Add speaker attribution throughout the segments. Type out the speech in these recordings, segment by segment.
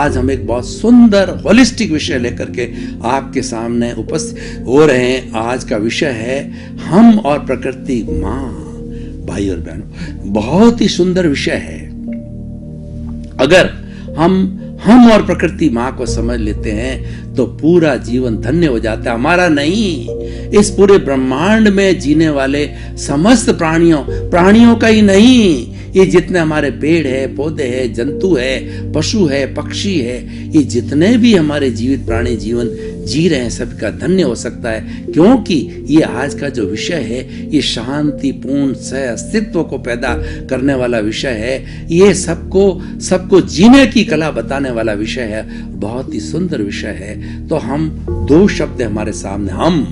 Speaker 1: आज हम एक बहुत सुंदर होलिस्टिक विषय लेकर के आपके सामने उपस्थित हो रहे हैं। आज का विषय है हम और प्रकृति माँ। भाई और बहनों, बहुत ही सुंदर विषय है। अगर हम और प्रकृति माँ को समझ लेते हैं तो पूरा जीवन धन्य हो जाता है। हमारा नहीं, इस पूरे ब्रह्मांड में जीने वाले समस्त प्राणियों का ही नहीं, ये जितने हमारे पेड़ है, पौधे है, जंतु है, पशु है, पक्षी है, ये जितने भी हमारे जीवित प्राणी जीवन जी रहे हैं, सबका धन्य हो सकता है। क्योंकि ये आज का जो विषय है, ये शांतिपूर्ण सह अस्तित्व को पैदा करने वाला विषय है। ये सबको जीने की कला बताने वाला विषय है। बहुत ही सुंदर विषय है। तो हम दो शब्द हमारे सामने, हम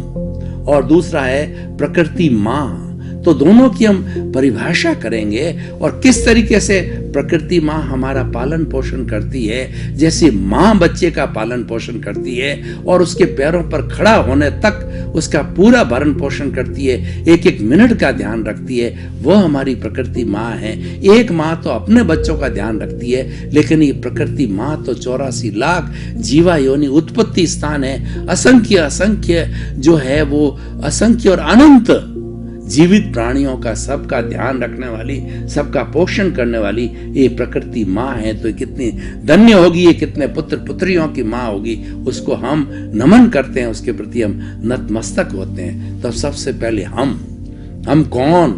Speaker 1: और दूसरा है प्रकृति माँ। तो दोनों की हम परिभाषा करेंगे और किस तरीके से प्रकृति माँ हमारा पालन पोषण करती है। जैसे माँ बच्चे का पालन पोषण करती है और उसके पैरों पर खड़ा होने तक उसका पूरा भरण पोषण करती है, एक एक मिनट का ध्यान रखती है, वह हमारी प्रकृति माँ है। एक माँ तो अपने बच्चों का ध्यान रखती है, लेकिन ये प्रकृति माँ तो 84 लाख जीवा योनि उत्पत्ति स्थान है। असंख्य जो है वो असंख्य और अनंत जीवित प्राणियों का सबका ध्यान रखने वाली, सबका पोषण करने वाली ये प्रकृति माँ है। तो कितनी धन्य होगी, ये कितने पुत्र पुत्रियों की माँ होगी। उसको हम नमन करते हैं, उसके प्रति हम नतमस्तक होते हैं। तो सबसे पहले हम कौन?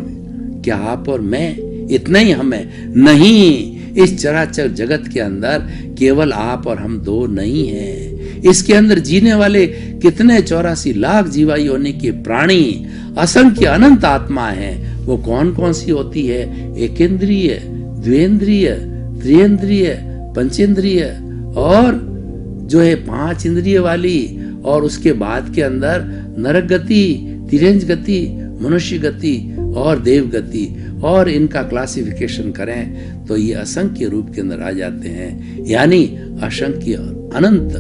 Speaker 1: क्या आप और मैं? इतना ही हम है? नहीं, इस चराचर जगत के अंदर केवल आप और हम दो नहीं हैं। इसके अंदर जीने वाले कितने 84 लाख जीवा योनि के प्राणी, असंख्य अनंत आत्मा है। वो कौन कौन सी होती है? एकेंद्रिय, द्विंद्रिय, त्रियंद्रिय, पंचेंद्रिय और जो है 5 इंद्रिय वाली, और उसके बाद के अंदर नरक गति, तिरंज गति, मनुष्य गति और देव गति। और इनका क्लासिफिकेशन करें तो ये असंख्य रूप के अंदर आ जाते हैं। यानी असंख्य अनंत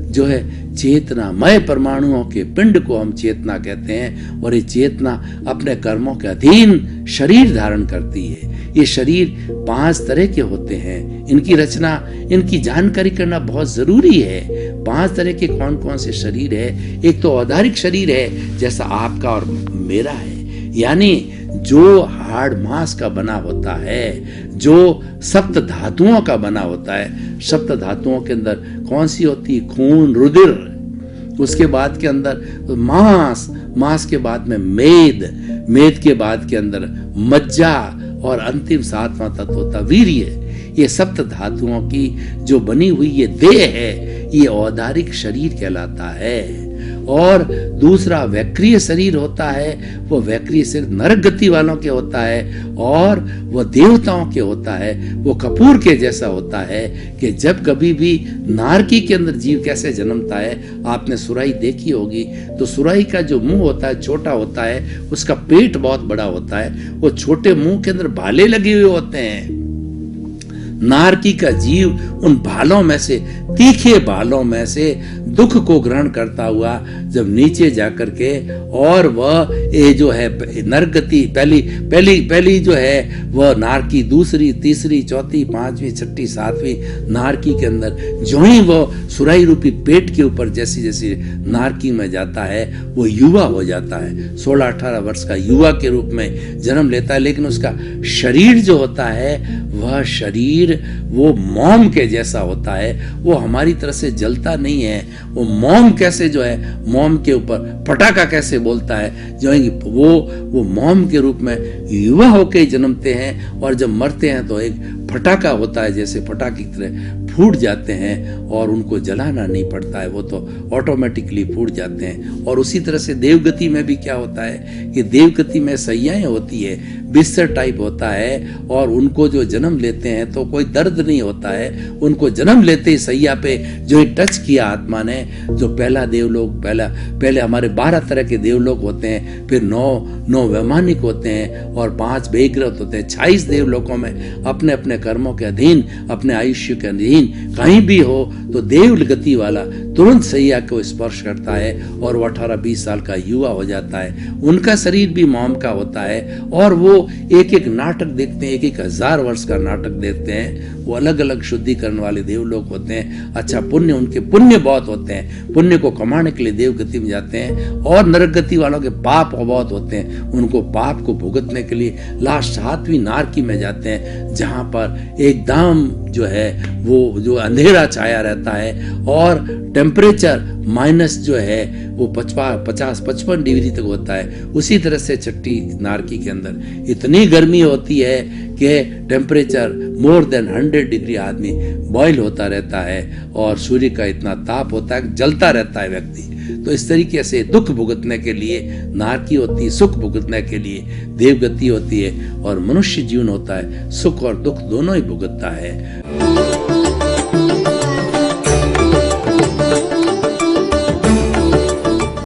Speaker 1: जो है चेतनामय परमाणुओं के पिंड को हम चेतना कहते हैं। और ये चेतना अपने कर्मों के अधीन शरीर धारण करती है। ये शरीर 5 तरह के होते हैं। इनकी रचना, इनकी जानकारी करना बहुत जरूरी है। 5 तरह के कौन कौन से शरीर है? एक तो औदारिक शरीर है, जैसा आपका और मेरा है, यानी जो हाड़ मांस का बना होता है, जो सप्त धातुओं का बना होता है। सप्त धातुओं के अंदर कौन सी होती है? खून, रुधिर, उसके बाद के अंदर मांस के बाद में मेद के बाद के अंदर मज्जा, और अंतिम 7वां तत्व होता वीर्य। ये सप्त धातुओं की जो बनी हुई ये देह है, ये औदारिक शरीर कहलाता है। और दूसरा वैक्रिय शरीर होता है। वो वैक्रिय शरीर नरक गति वालों के होता है और वो देवताओं के होता है। वो कपूर के जैसा होता है कि जब कभी भी नारकी के अंदर जीव कैसे जन्मता है, आपने सुराही देखी होगी, तो सुराही का जो मुंह होता है छोटा होता है, उसका पेट बहुत बड़ा होता है। वो छोटे मुंह के अंदर भाले लगे हुए होते हैं। नारकी का जीव उन भालों में से, तीखे भालों में से दुख को ग्रहण करता हुआ जब नीचे जाकर के, और वह ये जो है नरगति पहली जो है वह नारकी, दूसरी, तीसरी, चौथी, 5वीं, 6ठी, 7वीं नारकी के अंदर जो ही वह सुराही रूपी पेट के ऊपर जैसी जैसी नारकी में जाता है, वो युवा हो जाता है। 16-18 वर्ष का युवा के रूप में जन्म लेता है। लेकिन उसका शरीर जो होता है, वह शरीर वो मोम के जैसा होता है। वो हमारी तरह से जलता नहीं है। वो मोम कैसे जो है, मोम के ऊपर पटाखा कैसे बोलता है, जो है वो मोम के रूप में युवा होकर जन्मते हैं, और जब मरते हैं तो एक फटाका होता है, जैसे पटाखे की तरह फूट जाते हैं और उनको जलाना नहीं पड़ता है, वो तो ऑटोमेटिकली फूट जाते हैं। और उसी तरह से देवगति में भी क्या होता है कि देवगति में सैयाएं होती है, बिस्तर टाइप होता है, और उनको जो जन्म लेते हैं तो कोई दर्द नहीं होता है। उनको जन्म लेते ही सैया पे जो टच किया आत्मा ने, जो पहला देवलोक, पहले हमारे 12 तरह के देवलोक होते हैं, फिर 9 वैमानिक होते हैं और 5 बेग्रत होते हैं। 26 देवलोकों में अपने अपने अपने कर्मों के अधीन, अपने आयुष्य के अधीन कहीं भी हो तो देव गति वाला तुरंत सैया को स्पर्श करता है और वो 18-20 साल का युवा हो जाता है। उनका शरीर भी मोम का होता है और वो एक एक नाटक देखते हैं, 1,000 वर्ष का नाटक देखते हैं। वो अलग अलग शुद्धिकरण वाले देवलोक होते हैं। अच्छा पुण्य, उनके पुण्य बहुत होते हैं, पुण्य को कमाने के लिए देव गति में जाते हैं। और नरक गति वालों के पाप बहुत होते हैं, उनको पाप को भुगतने के लिए लास्ट 7वीं नारकी में जाते हैं, जहाँ पर एकदम जो है वो जो अंधेरा छाया रहता है और टेम्परेचर माइनस जो है वो 50-55 डिग्री तक होता है। उसी तरह से छठी नारकी के अंदर इतनी गर्मी होती है कि टेम्परेचर मोर देन 100 डिग्री आदमी बॉयल होता रहता है और सूर्य का इतना ताप होता है, जलता रहता है व्यक्ति। तो इस तरीके से दुख भुगतने के लिए नारकी होती है, सुख भुगतने के लिए देवगति होती है, और मनुष्य जीवन होता है सुख और दुख दोनों ही भुगतता है।